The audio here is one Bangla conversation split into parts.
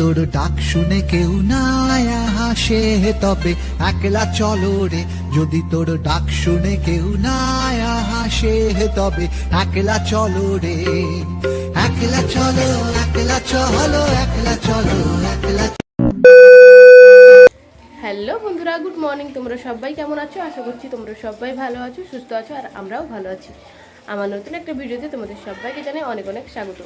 তোর ডাক শুনে কেউ না হাসে তবে একলা চলো রে, যদি তোর ডাক শুনে কেউ না হাসে তবে একলা চলো রে, একলা চলো, একলা চলো, একলা চলো, একলা। হ্যালো বন্ধুরা, গুড মর্নিং। তোমরা সবাই কেমন আছো? আশা করছি তোমরা সবাই ভালো আছো, সুস্থ আছো, আর আমরাও ভালো আছি। আমার নতুন একটা ভিডিওতে তোমাদের সবাইকে জানাই অনেক অনেক স্বাগত।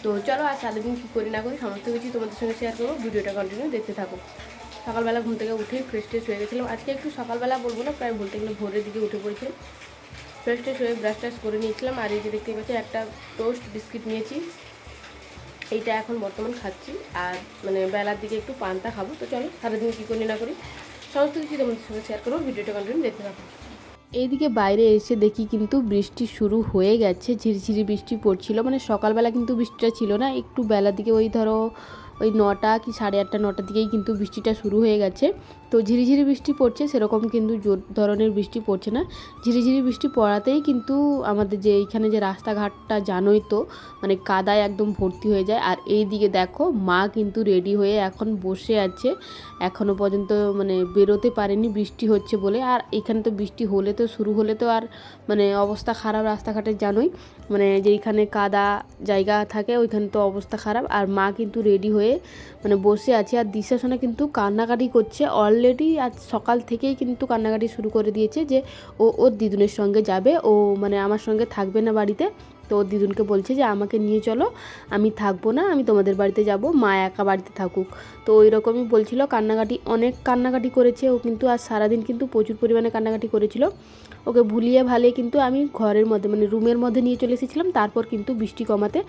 তো চলো, আজ সারাদিন কী করি না করি সমস্ত কিছু তোমাদের সঙ্গে শেয়ার করবো। ভিডিওটা কন্টিনিউ দেখতে থাকো। সকালবেলা ঘুম থেকে উঠে ফ্রেশ ট্রেশ হয়ে গেছিলাম। আজকে একটু সকালবেলা বলবো না, প্রায় বলতে গেলে ভোরের দিকে উঠে পড়েছিলাম। ফ্রেশ ট্রেশ হয়ে ব্রাশ ট্রাশ করে নিয়েছিলাম। আর এই যে দেখতে পাচ্ছি একটা টোস্ট বিস্কিট নিয়েছি, এইটা এখন বর্তমান খাচ্ছি। আর মানে বেলার দিকে একটু পান্তা খাবো। তো চলো, সারাদিন কী করি না করি সমস্ত কিছু তোমাদের সঙ্গে শেয়ার করবো। ভিডিওটা কন্টিনিউ দেখতে থাকো। এইদিকে বাইরে এসে দেখি কিন্তু বৃষ্টি শুরু হয়ে গেছে। ঝিরিঝিরি বৃষ্টি পড়ছিল, মানে সকালবেলা কিন্তু বৃষ্টিটা ছিল না, একটু বেলার দিকে ওই ধরো ওই 9টা কি 8:30 9টার দিকেই কিন্তু বৃষ্টিটা শুরু হয়ে গেছে। তো ঝিরিঝিরি বৃষ্টি পড়ছে, সেরকম কিন্তু জোর ধরনের বৃষ্টি পড়ছে না। ঝিরিঝিরি বৃষ্টি পড়াতেই কিন্তু আমাদের যে এইখানে যে রাস্তাঘাটটা জানোই তো, মানে কাদায় একদম ভর্তি হয়ে যায়। আর এই দিকে দেখো, মা কিন্তু রেডি হয়ে এখন বসে আছে, এখনও পর্যন্ত মানে বেরোতে পারেনি বৃষ্টি হচ্ছে বলে। আর এখানে তো বৃষ্টি হলে তো শুরু হলে তো আর মানে অবস্থা খারাপ রাস্তাঘাটের জানোই, মানে যেইখানে কাদা জায়গা থাকে ওইখানে তো অবস্থা খারাপ। আর মা কিন্তু রেডি হয়ে মানে বসে আছে। আর দিশা সোনা কিন্তু কান্নাকাটি করছে অলরেডি, আজ সকাল থেকেই কিন্তু কান্নাকাটি শুরু করে দিয়েছে যে ও ওর দিদুনের সঙ্গে যাবে, ও মানে আমার সঙ্গে থাকবে না বাড়িতে। তো ওর দিদুনকে বলছে যে আমাকে নিয়ে চলো, আমি থাকবো না, আমি তোমাদের বাড়িতে যাব, মা একা বাড়িতে থাকুক। তো ওই রকমই বলছিল, কান্নাকাটি অনেক কান্নাকাটি করেছে ও কিন্তু। আজ সারাদিন কিন্তু প্রচুর পরিমাণে কান্নাকাটি করেছিল। ওকে ভুলিয়ে ভালিয়ে কিন্তু আমি ঘরের মধ্যে মানে রুমের মধ্যে নিয়ে চলে এসেছিলাম। তারপর কিন্তু বৃষ্টি কমাতে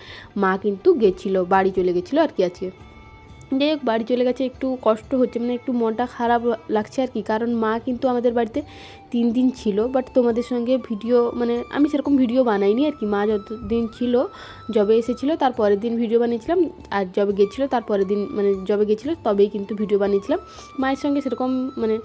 মা কিন্তু গেছিলো, বাড়ি চলে গেছিলো আর কি আজকে। যাই হোক, বাড়ি চলে গেছে, একটু কষ্ট হচ্ছে, মানে একটু মনটা খারাপ লাগছে আর কি। কারণ মা কিন্তু আমাদের বাড়িতে 3 দিন ছিল, বাট তোমাদের সঙ্গে ভিডিও মানে আমি সেরকম ভিডিও বানাইনি আর কি। মা যতদিন ছিল, যবে এসেছিলো তার পরের দিন ভিডিও বানিয়েছিলাম, আর যবে গেছিলো তার পরের দিন মানে যবে গেছিলো তবেই কিন্তু ভিডিও বানিয়েছিলাম। মায়ের সঙ্গে সেরকম মানে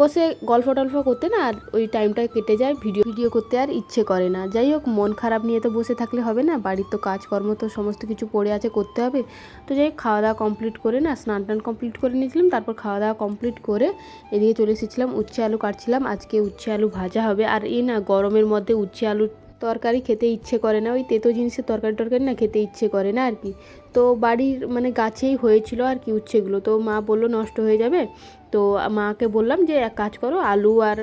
বসে গল্প টল্প করতে না, আর ওই টাইমটা কেটে যায়, ভিডিও করতে আর ইচ্ছে করে না। যাই হোক, মন খারাপ নিয়ে তো বসে থাকলে হবে না, বাড়ির তো কাজকর্ম তো সমস্ত কিছু পড়ে আছে, করতে হবে। তো যাই হোক, খাওয়া দাওয়া কমপ্লিট করে না, স্নান টান কমপ্লিট করে নিয়েছিলাম। তারপর খাওয়া দাওয়া কমপ্লিট করে এদিকে চলে এসেছিলাম, উচ্ছে আলু কাটছিলাম। আজকে উচ্ছে আলু ভাজা হবে। আর এই না গরমের মধ্যে উচ্ছে আলু তরকারি খেতে ইচ্ছে করে না, ওই তেতো জিনিসের তরকারি টরকারি না খেতে ইচ্ছে করে না আর কি। তো বাড়ির মানে গাছেই হয়েছিল আর কি উচ্ছেগুলো, তো মা বললো নষ্ট হয়ে যাবে। তো মাকে বললাম যে এক কাজ করো, আলু আর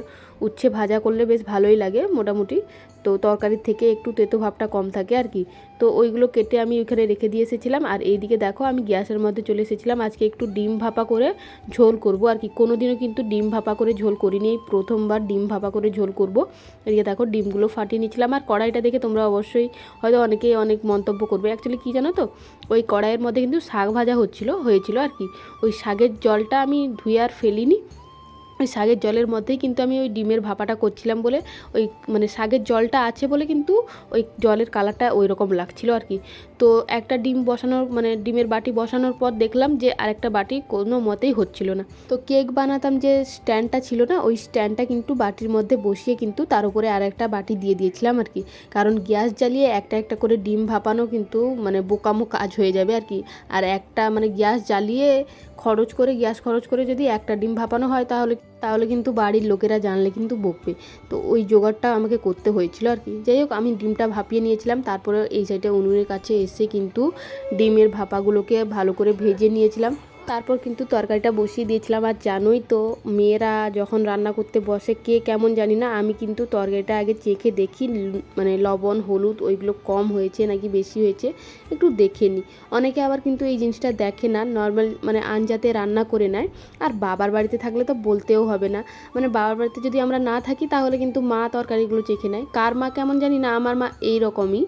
উচ্ছে ভাজা করলে বেশ ভালোই লাগে মোটামুটি, তো তরকারির থেকে একটু তেতো ভাবটা কম থাকে আর কি। তো ওইগুলো কেটে আমি ওইখানে রেখে দিয়ে এসেছিলাম। আর এইদিকে দেখো, আমি গ্যাসের মধ্যে চলে এসেছিলাম। আজকে একটু ডিম ভাপা করে ঝোল করব আর কি। কোনোদিনও কিন্তু ডিম ভাপা করে ঝোল করিনি, এই প্রথমবার ডিম ভাপা করে ঝোল করব। এদিকে দেখো, ডিমগুলো ফাটিয়ে নিচ্ছিলাম। আর কড়াইটা দেখে তোমরা অবশ্যই হয়তো অনেকেই অনেক মন্তব্য করবে। অ্যাকচুয়ালি কী জানো তো, ওই কড়াইয়ের মধ্যে কিন্তু শাক ভাজা হয়েছিল আর কি। ওই শাকের জলটা আমি ধুয়ে আর ফেলিনি, ওই শাকের জলের মধ্যেই কিন্তু আমি ওই ডিমের ভাপাটা করছিলাম বলে, ওই মানে শাকের জলটা আছে বলে কিন্তু ওই জলের কালারটা ওই রকম লাগছিল আর কি। তো একটা ডিম বসানোর মানে ডিমের বাটি বসানোর পর দেখলাম যে আরেকটা বাটি কোনো মতেই হচ্ছিল না। তো কেক বানাতাম যে স্ট্যান্ডটা ছিল না, ওই স্ট্যান্ডটা কিন্তু বাটির মধ্যে বসিয়ে কিন্তু তার উপরে আরেকটা বাটি দিয়ে দিয়েছিলাম আর কি। কারণ গ্যাস জ্বালিয়ে একটা একটা করে ডিম ভাপানো কিন্তু মানে বোকামো কাজ হয়ে যাবে আর কি। আর একটা মানে গ্যাস জ্বালিয়ে গ্যাস খরচ করে যদি একটা ডিম ভাপানো হয় তাহলে কিন্তু বাড়ির লোকেরা জানলে কিন্তু বকবে। তো ওই জোগাড়টা আমাকে করতে হয়েছিল আর কি। যাই হোক, আমি ডিমটা ভাপিয়ে নিয়েছিলাম। তারপরে এই সাইডে উনুনের কাছে এসে কিন্তু ডিমের ভাপাগুলোকে ভালো করে ভেজে নিয়েছিলাম। তারপর কিন্তু তরকারিটা বসিয়ে দিয়েছিলাম। আর জানোই তো, মেয়েরা যখন রান্না করতে বসে কে কেমন জানি না, আমি কিন্তু তরকারিটা আগে চেখে দেখি, মানে লবণ হলুদ ওইগুলো কম হয়েছে নাকি বেশি হয়েছে একটু দেখে নিই। অনেকে আবার কিন্তু এই জিনিসটা দেখে না, নর্মাল মানে আঞ্জাতে রান্না করে নেয়। আর বাবার বাড়িতে থাকলে তো বলতেও হবে না, মানে বাবার বাড়িতে যদি আমরা না থাকি তাহলে কিন্তু মা তরকারিগুলো চেখে নেয়। কার মা কেমন জানি না, আমার মা এই রকমই,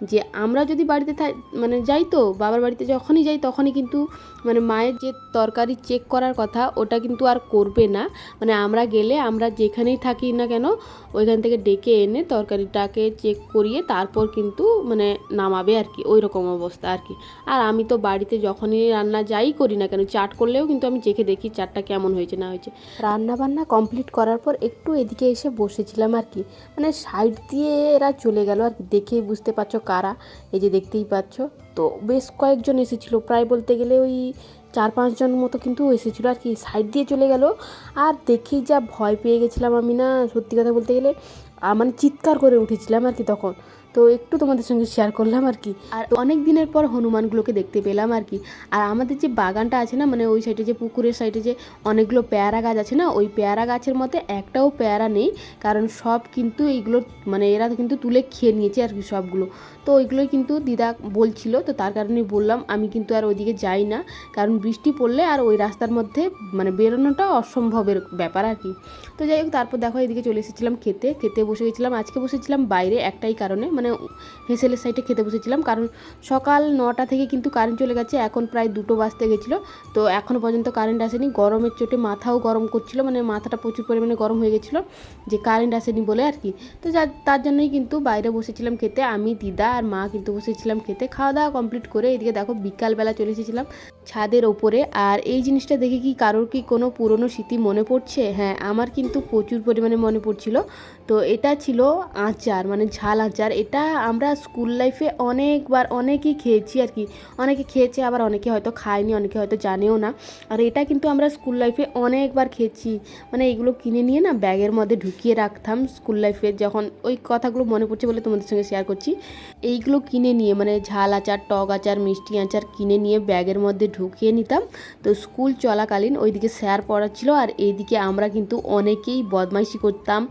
যে আমরা যদি বাড়িতে মানে যাই, তো বাবার বাড়িতে যখনই যাই তখনই কিন্তু মানে মায়ের যে তরকারি চেক করার কথা ওটা কিন্তু আর করবে না। মানে আমরা গেলে আমরা যেখানেই থাকি না কেন ওইখান থেকে ডেকে এনে তরকারিটাকে চেক করিয়ে তারপর কিন্তু মানে নামাবে আর কি, ওই রকম অবস্থা আর কি। আর আমি তো বাড়িতে যখনই রান্না যাই করি না কেন, চাট করলেও কিন্তু আমি চেখে দেখি চাটটা কেমন হয়েছে না হয়েছে। রান্না বান্না কমপ্লিট করার পর একটু এদিকে এসে বসেছিলাম আর কি। মানে সাইড দিয়ে এরা চলে গেল আর কি, দেখেই বুঝতে পারছো কারা, এই যে দেখতেই পাচ্ছ। তো বেশ কয়েকজন এসেছিলো, প্রায় বলতে গেলে ওই 4-5 জন মতো কিন্তু এসেছিলো আর কি, সাইড দিয়ে চলে গেল। আর দেখেই যা ভয় পেয়ে গেছিলাম আমি, না সত্যি কথা বলতে গেলে মানে চিৎকার করে উঠেছিলাম আর কি তখন। তো একটু তোমাদের সঙ্গে শেয়ার করলাম আর কি। আর অনেক দিনের পর হনুমানগুলোকে দেখতে পেলাম আর কি। আর আমাদের যে বাগানটা আছে না, মানে ওই সাইডে যে পুকুরের সাইডে যে অনেকগুলো পেয়ারা গাছ আছে না, ওই পেয়ারা গাছের মধ্যে একটাও পেয়ারা নেই, কারণ সব কিন্তু এইগুলো মানে এরা কিন্তু তুলে খেয়ে নিয়েছে আর কি সবগুলো। তো ওইগুলোই কিন্তু দিদা বলছিল, তো তার কারণে বললাম আমি কিন্তু আর ওইদিকে যাই না, কারণ বৃষ্টি পড়লে আর ওই রাস্তার মধ্যে মানে বেরোনোটা অসম্ভবের ব্যাপার আর কি। তো যাই হোক, তারপর দেখো এদিকে চলে এসেছিলাম খেতে বসে গেছিলাম। আজকে বসেছিলাম বাইরে একটাই কারণে, মানে হেসেলের সাইডে খেতে বসেছিলাম, কারণ সকাল 9টা থেকে কিন্তু কারেন্ট চলে গেছে, এখন প্রায় 2টো বাজতে গেছিলো। তো এখনও পর্যন্ত কারেন্ট আসেনি, গরমের চোটে মাথাও গরম করছিল, মানে মাথাটা প্রচুর পরিমাণে গরম হয়ে গেছিলো যে কারেন্ট আসেনি বলে আর কি। তো তার জন্যই কিন্তু বাইরে বসেছিলাম খেতে, আমি দিদা আর মা কিন্তু বসেছিলাম খেতে। খাওয়া দাওয়া কমপ্লিট করে এদিকে দেখো বিকালবেলা চলে এসেছিলাম ছাদের ওপরে। আর এই জিনিসটা দেখে কি কারোর কি কোনো পুরনো স্মৃতি মনে পড়ছে? হ্যাঁ, আমার কিন্তু প্রচুর পরিমাণে মনে পড়ছিল। তো এটা ছিল আচার, মানে ঝাল আচার। এটা আমরা স্কুল লাইফে অনেকবার অনেকেই খেয়েছি আর কি, অনেকে খেয়েছে, আবার অনেকে হয়তো খায়নি, অনেকে হয়তো জানেও না। আর এটা কিন্তু আমরা স্কুল লাইফে অনেকবার খেয়েছি, মানে এগুলো কিনে নিয়ে না ব্যাগের মধ্যে ঢুকিয়ে রাখতাম স্কুল লাইফে, যখন ওই কথাগুলো মনে পড়ছে বলে তোমাদের সঙ্গে শেয়ার করছি। এইগুলো কিনে নিয়ে মানে ঝাল আচার, টক আচার, মিষ্টি আচার কিনে নিয়ে ব্যাগের মধ্যে ঢুকিয়ে নিতাম। তো স্কুল চলাকালীন ওইদিকে স্যার পড়াচ্ছিল আর এইদিকে আমরা কিন্তু অনেকেই বদমাইশি করতাম,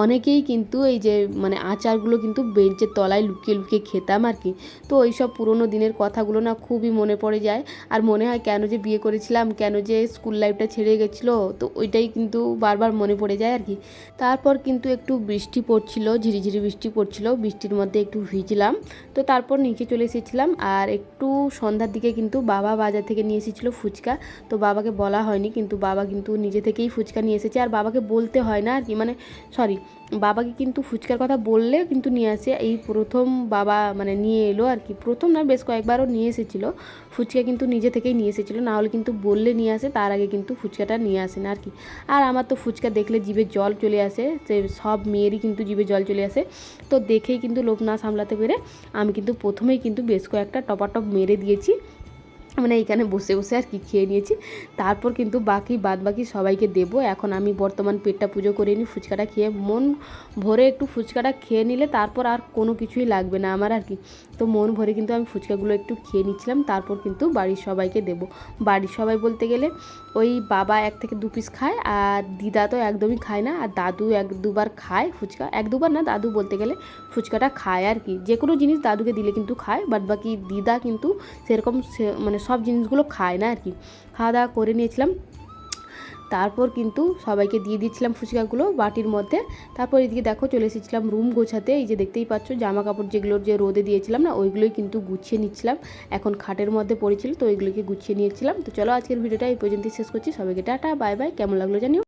অনেকেই কিন্তু এই যে মানে আচারগুলো কিন্তু বেঞ্চের তলায় লুকিয়ে লুকিয়ে খেতাম আর কি। তো ওই সব পুরোনো দিনের কথাগুলো না খুবই মনে পড়ে যায়, আর মনে হয় কেন যে বিয়ে করেছিলাম, কেন যে স্কুল লাইফটা ছেড়ে গেছিলো, তো ওইটাই কিন্তু বারবার মনে পড়ে যায় আর কি। তারপর কিন্তু একটু বৃষ্টি পড়ছিল, ঝিরিঝিরি বৃষ্টি পড়ছিল, বৃষ্টির মধ্যে একটু ভিজলাম। তো তারপর নিচে চলে এসেছিলাম। আর একটু সন্ধ্যার দিকে কিন্তু বাবা বাজার থেকে নিয়ে এসেছিলো ফুচকা। তো বাবাকে বলা হয়নি, কিন্তু বাবা কিন্তু নিজে থেকেই ফুচকা নিয়ে এসেছে, আর বাবাকে বলতে হয় না আর কি, মানে সরি, বাবাকে কিন্তু ফুচকার কথা বললে কিন্তু নিয়ে আসে। এই প্রথম বাবা মানে নিয়ে এলো আর কি, প্রথম না বেশ কয়েকবারও নিয়ে এসেছিলো ফুচকা, কিন্তু নিজে থেকেই নিয়ে এসেছিলো, না হলে কিন্তু বললে নিয়ে আসে, তার আগে কিন্তু ফুচকাটা নিয়ে আসে না আর কি। আর আমার তো ফুচকা দেখলে জিভে জল চলে আসে, সে সব মেয়েরই কিন্তু জিভে জল চলে আসে। তো দেখেই কিন্তু লোভ না সামলাতে পেরে আমি কিন্তু প্রথমেই কিন্তু বেশ কয়েকটা টপাটপ মেরে দিয়েছি, মানে এইখানে বসে বসে আর কি খেয়ে নিয়েছি। তারপর কিন্তু বাদ বাকি সবাইকে দেবো। এখন আমি বর্তমান পেটটা পুজো করে নিই, ফুচকাটা খেয়ে মন ভরে একটু ফুচকাটা খেয়ে নিলে তারপর আর কোনো কিছুই লাগবে না আমার আর কি। তো মন ভরে কিন্তু আমি ফুচকাগুলো একটু খেয়ে নিচ্ছিলাম, তারপর কিন্তু বাড়ির সবাইকে দেবো। বাড়ির সবাই বলতে গেলে ওই বাবা 1 থেকে 2 পিস খায়, আর দিদা তো একদমই খায় না, আর দাদু 1-2 বার খায় ফুচকা, 1-2 বার না, দাদু বলতে গেলে ফুচকাটা খায় আর কি। যে কোনো জিনিস দাদুকে দিলে কিন্তু খায়, বাট বাকি দিদা কিন্তু সেরকম মানে সব জিনিসগুলো খায় না আর কি। খাওয়া দাওয়া করে নিয়েছিলাম, তারপর কিন্তু সবাইকে দিয়ে দিচ্ছিলাম ফুচকাগুলো বাটির মধ্যে। তারপর এদিকে দেখো চলে এসেছিলাম রুম গোছাতে। এই যে দেখতেই পাচ্ছ জামা কাপড় যেগুলোর যে রোদে দিয়েছিলাম না, ওইগুলোই কিন্তু গুছিয়ে নিচ্ছিলাম। এখন খাটের মধ্যে পড়েছিল, তো ওইগুলোকে গুছিয়ে নিয়েছিলাম। তো চলো আজকের ভিডিওটা এই পর্যন্তই শেষ করছি। সবাইকে টাটা বাই বাই। কেমন লাগলো জানিও।